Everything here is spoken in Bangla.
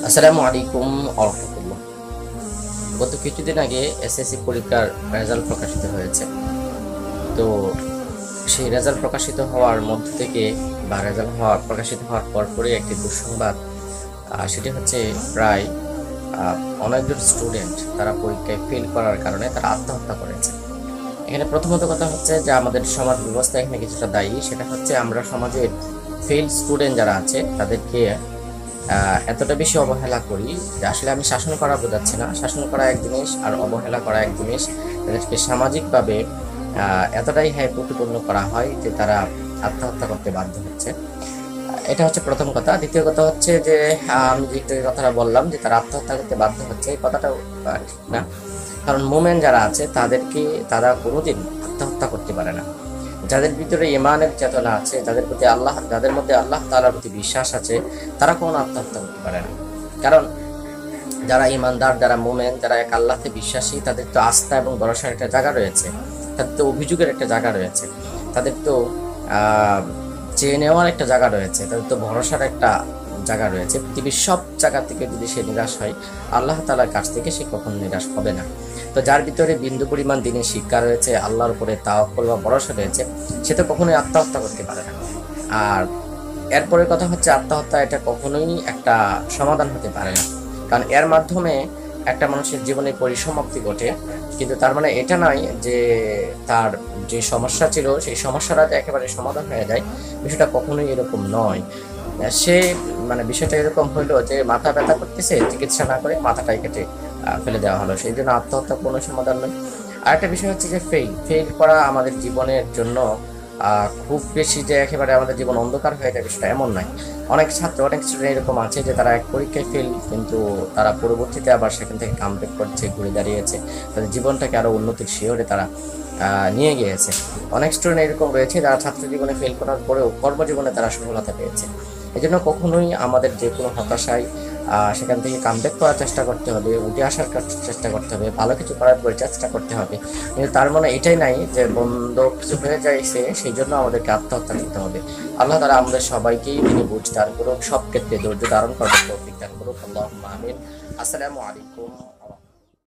আসসালামু আলাইকুম ওয়া রাহমাতুল্লাহ। গত কিছুদিন আগে এসএসসি পরীক্ষার রেজাল্ট প্রকাশিত হয়েছে। তো সেই রেজাল্ট প্রকাশিত হওয়ার মধ্য থেকে বা রেজাল্ট প্রকাশিত হওয়ার পরপরই একটি দুঃসংবাদ, সেটি হচ্ছে প্রায় অনেকজন স্টুডেন্ট তারা পরীক্ষায় ফেল করার কারণে তারা আত্মহত্যা করেছে। এখানে প্রথমত কথা হচ্ছে যে আমাদের সমাজ ব্যবস্থা এখানে কিছুটা দায়ী। সেটা হচ্ছে আমরা সমাজের ফেল স্টুডেন্ট যারা আছে তাদেরকে এতটা বেশি অবহেলা করি যে আসলে আমি শাসন করা বোঝাচ্ছি না। শাসন করা এক জিনিস আর অবহেলা করা এক জিনিস। তাদেরকে সামাজিকভাবে এতটাই প্রতিপন্ন করা হয় যে তারা আত্মহত্যা করতে বাধ্য হচ্ছে। এটা হচ্ছে প্রথম কথা। দ্বিতীয় কথা হচ্ছে যে আমি যে কথাটা বললাম যে তারা আত্মহত্যা করতে বাধ্য হচ্ছে, এই কথাটা ঠিক না। কারণ মোমেন যারা আছে তারা কোনোদিন আত্মহত্যা করতে পারে না। যাদের ভিতরে ইমানের চেতনা আছে, যাদের মধ্যে আল্লাহ তাআলার প্রতি বিশ্বাস আছে, তারা কোনো আত্মহত্যা করতে পারে না। কারণ যারা ইমানদার, যারা মুমিন, যারা এক আল্লাহতে বিশ্বাসী, তাদের তো আস্থা এবং ভরসার একটা জায়গা রয়েছে, তাদের তো অভিযোগের একটা জায়গা রয়েছে, তাদের তো চেয়ে নেওয়ার একটা জায়গা রয়েছে, তাদের তো ভরসার একটা জায়গা রয়েছে। পৃথিবীর সব জায়গা থেকে যদি সে নিরাশ হয়, আল্লাহ তাআলার কাছ থেকে সে কখনো নিরাশ হবে না। তো যার ভিতরে বিন্দু পরিমাণ দিনের শিক্ষা রয়েছে, আল্লাহর উপরে তাওয়াক্কুল বা ভরসা রয়েছে, সে তো কখনোই আত্মহত্যা করতে পারে না। আর এরপরে কথা হচ্ছে আত্মহত্যা এটা কখনোই একটা সমাধান হতে পারে না। কারণ এর মাধ্যমে একটা মানুষের জীবনে পরিসমাপ্তি ঘটে, কিন্তু তার মানে এটা নয় যে তার যে সমস্যা ছিল সেই সমস্যাটা যে একেবারে সমাধান হয়ে যায়। বিষয়টা কখনোই এরকম নয়। সে বিষয়টা এরকম হইলো যে মাথা ব্যথা করতেছে, চিকিৎসা না করে মাথাটাই কেটে ফেলে দেওয়া হলো, সেই জন্য আত্মহত্যা কোনো সমাধান নয়। আরেকটা বিষয় হচ্ছে যে ফেল করা আমাদের জীবনের জন্য খুব বেশি যে একেবারে আমাদের জীবন অন্ধকার হয়ে যাবে সেটা এমন নয়। অনেক স্টুডেন্ট এরকম আছে যে তারা এক পরীক্ষায় ফেল, কিন্তু তারা পরবর্তীতে আবার সেখান থেকে কামব্যাক করছে, ঘুরে দাঁড়িয়েছে, তাদের জীবনটাকে আরো উন্নতির শিহরে তারা নিয়ে গিয়েছে। অনেক স্টুডেন্ট এরকম রয়েছে যারা ছাত্র জীবনে ফেল করার পরেও কর্মজীবনে তারা সফলতা পেয়েছে। এই জন্য কখনোই আমাদের যে কোনো হতাশায় সেখান থেকে কামব্যাক করার চেষ্টা করতে হবে, উঠে আসার চেষ্টা করতে হবে, ভালো কিছু করার চেষ্টা করতে হবে। কিন্তু তার মানে এটাই নাই যে বন্ধ কিছু হয়ে যাইছে সেই জন্য আমাদেরকে আত্মহত্যা করতে হবে। আল্লাহ তাআলা আমাদের সবাইকেই তিনি বুঝ দান করুক, সব ক্ষেত্রে ধৈর্য ধারণ করার তৌফিক দান করুক। আল্লাহুম্মা আমিন। আসসালামু আলাইকুম।